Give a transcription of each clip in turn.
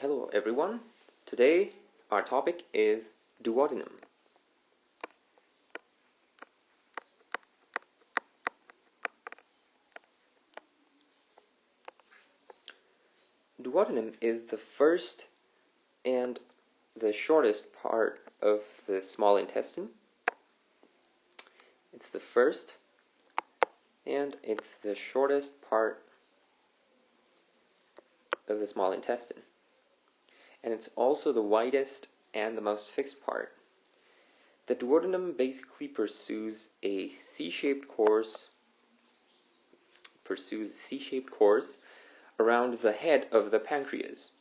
Hello everyone. Today our topic is duodenum. Duodenum is the first and the shortest part of the small intestine. It's the first and it's the shortest part of the small intestine. And it's also the widest and the most fixed part. The duodenum basically pursues a C-shaped course around the head of the pancreas.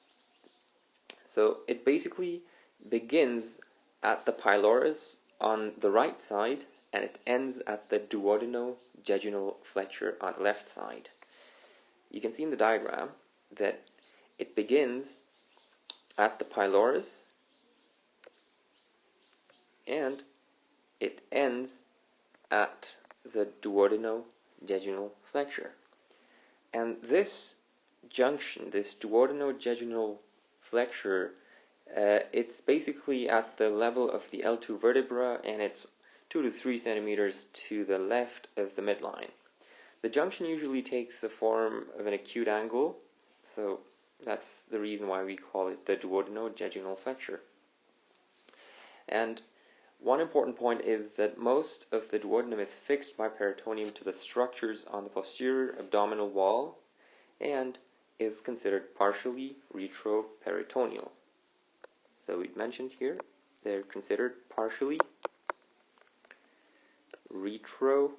So it basically begins at the pylorus on the right side and it ends at the duodenojejunal flexure on the left side. You can see in the diagram that it begins at the pylorus and it ends at the duodenojejunal flexure. And this junction, this duodenojejunal flexure, it's basically at the level of the L2 vertebra and it's 2 to 3 centimeters to the left of the midline. The junction usually takes the form of an acute angle, so that's the reason why we call it the duodenojejunal flexure. And one important point is that most of the duodenum is fixed by peritoneum to the structures on the posterior abdominal wall and is considered partially retroperitoneal. So we mentioned here, they're considered partially retroperitoneal.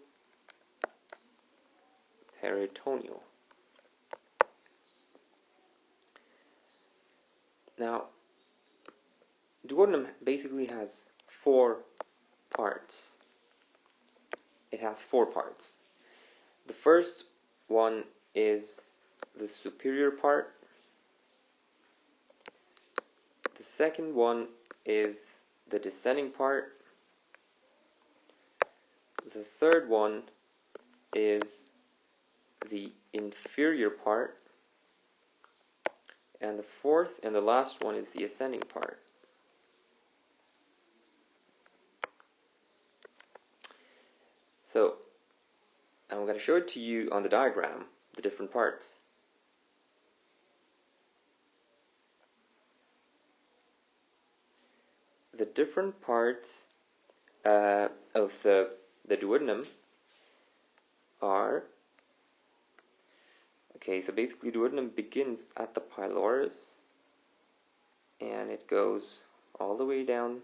Now, duodenum basically has four parts. It has four parts. The first one is the superior part. The second one is the descending part. The third one is the inferior part. And the fourth and the last one is the ascending part. So, I'm going to show it to you on the diagram, the different parts. The different parts of the duodenum are, okay, so basically duodenum begins at the pylorus and it goes all the way down,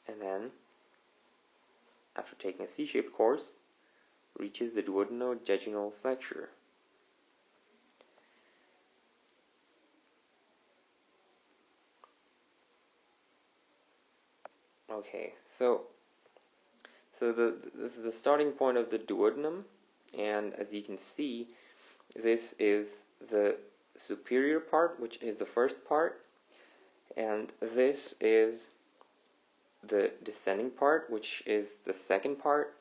and then after taking a C-shaped course reaches the duodenojejunal flexure. Okay, so this is the starting point of the duodenum, and as you can see, this is the superior part, which is the first part, and this is the descending part, which is the second part.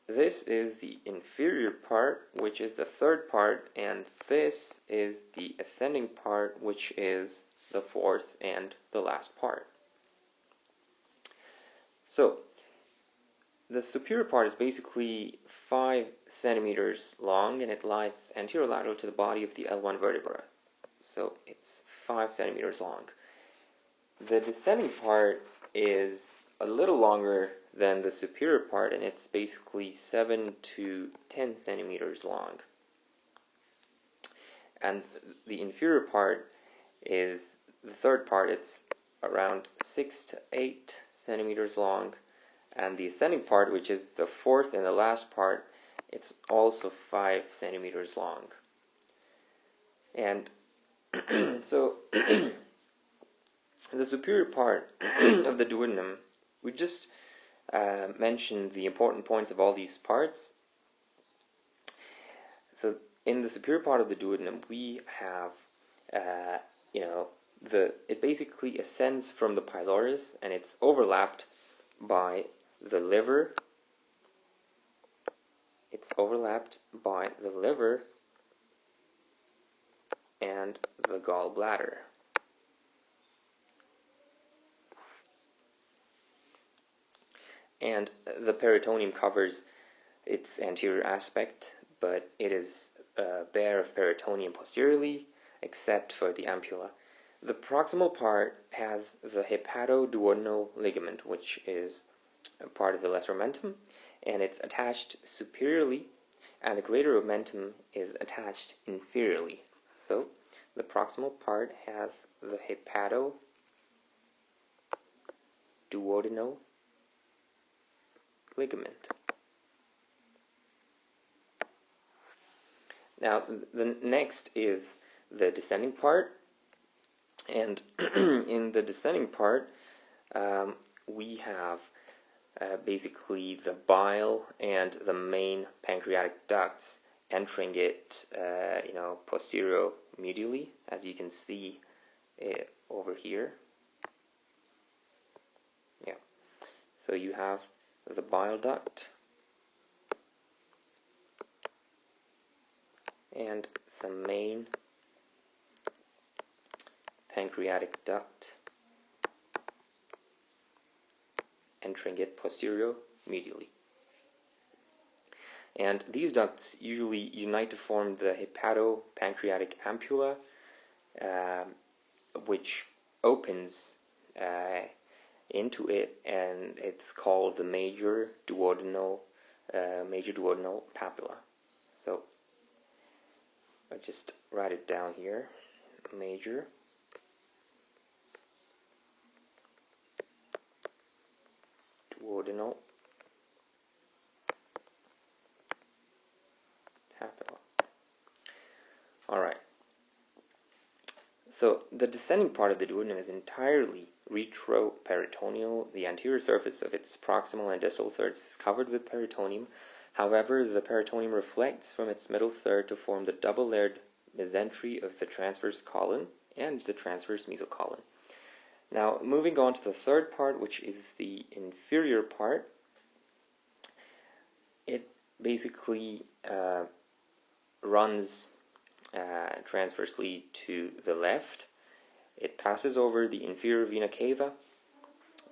This is the inferior part, which is the third part, and this is the ascending part, which is the fourth and the last part. So, the superior part is basically 5 centimeters long and it lies anterolateral to the body of the L1 vertebra. So, it's 5 centimeters long. The descending part is a little longer than the superior part and it's basically 7 to 10 centimeters long. And the inferior part is the third part, it's around 6 to 8 centimeters long, and the ascending part, which is the fourth and the last part, it's also 5 centimeters long. And so the superior part of the duodenum, we just mentioned the important points of all these parts. So in the superior part of the duodenum, we have, it basically ascends from the pylorus and it's overlapped by the liver. It's overlapped by the liver and the gallbladder. And the peritoneum covers its anterior aspect, but it is bare of peritoneum posteriorly, except for the ampulla. The proximal part has the hepatoduodenal ligament, which is a part of the lesser omentum, and it's attached superiorly, and the greater omentum is attached inferiorly. So the proximal part has the hepatoduodenal ligament. Now, the next is the descending part, and in the descending part, we have basically the bile and the main pancreatic ducts entering it, posterior-medially, as you can see it over here. Yeah. So you have the bile duct and the main pancreatic duct entering it posterior-medially. And these ducts usually unite to form the hepatopancreatic ampulla, which opens into it, and it's called the major duodenal papilla. So I just write it down here: major duodenal papilla. All right. So the descending part of the duodenum is entirely retroperitoneal. The anterior surface of its proximal and distal thirds is covered with peritoneum. However, the peritoneum reflects from its middle third to form the double-layered mesentery of the transverse colon and the transverse mesocolon. Now, moving on to the third part, which is the inferior part, it basically runs transversely to the left. It passes over the inferior vena cava,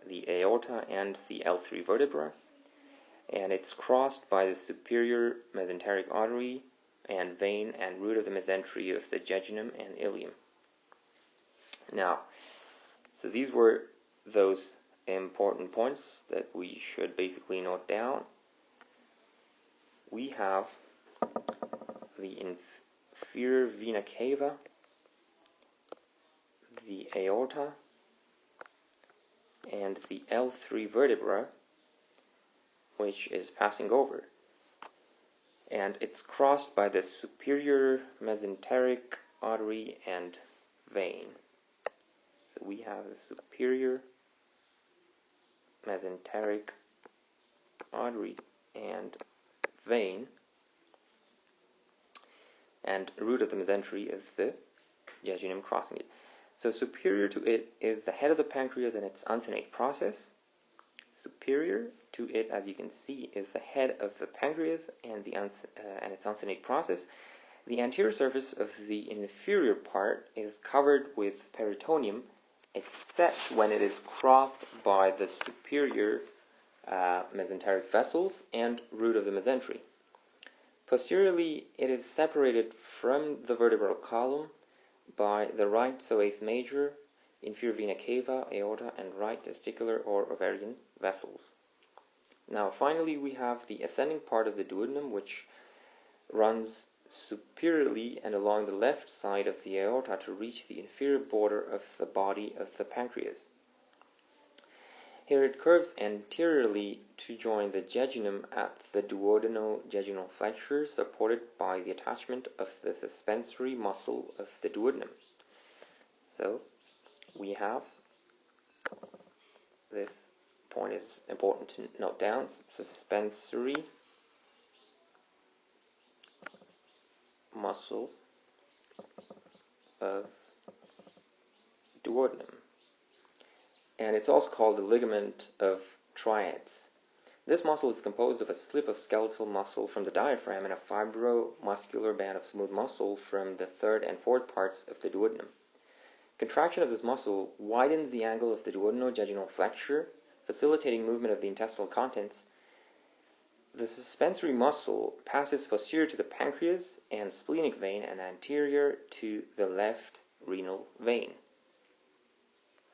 the aorta, and the L3 vertebra, and it's crossed by the superior mesenteric artery and vein and root of the mesentery of the jejunum and ileum. Now, so these were those important points that we should basically note down. We have the inferior vena cava, the aorta, and the L3 vertebra, which is passing over. And it's crossed by the superior mesenteric artery and vein. So we have the superior mesenteric artery and vein, and root of the mesentery is the jejunum crossing it. So superior to it is the head of the pancreas and its uncinate process. Superior to it, as you can see, is the head of the pancreas and its uncinate process. The anterior surface of the inferior part is covered with peritoneum, except when it is crossed by the superior mesenteric vessels and root of the mesentery. Posteriorly, it is separated from the vertebral column by the right psoas major, inferior vena cava, aorta, and right testicular or ovarian vessels. Now, finally, we have the ascending part of the duodenum, which runs superiorly and along the left side of the aorta to reach the inferior border of the body of the pancreas. Here it curves anteriorly to join the jejunum at the duodenojejunal flexure, supported by the attachment of the suspensory muscle of the duodenum. So, we have, this point is important to note down, suspensory muscle of duodenum. And it's also called the ligament of triads. This muscle is composed of a slip of skeletal muscle from the diaphragm and a fibromuscular band of smooth muscle from the third and fourth parts of the duodenum. Contraction of this muscle widens the angle of the duodenojejunal flexure, facilitating movement of the intestinal contents. The suspensory muscle passes posterior to the pancreas and splenic vein and anterior to the left renal vein.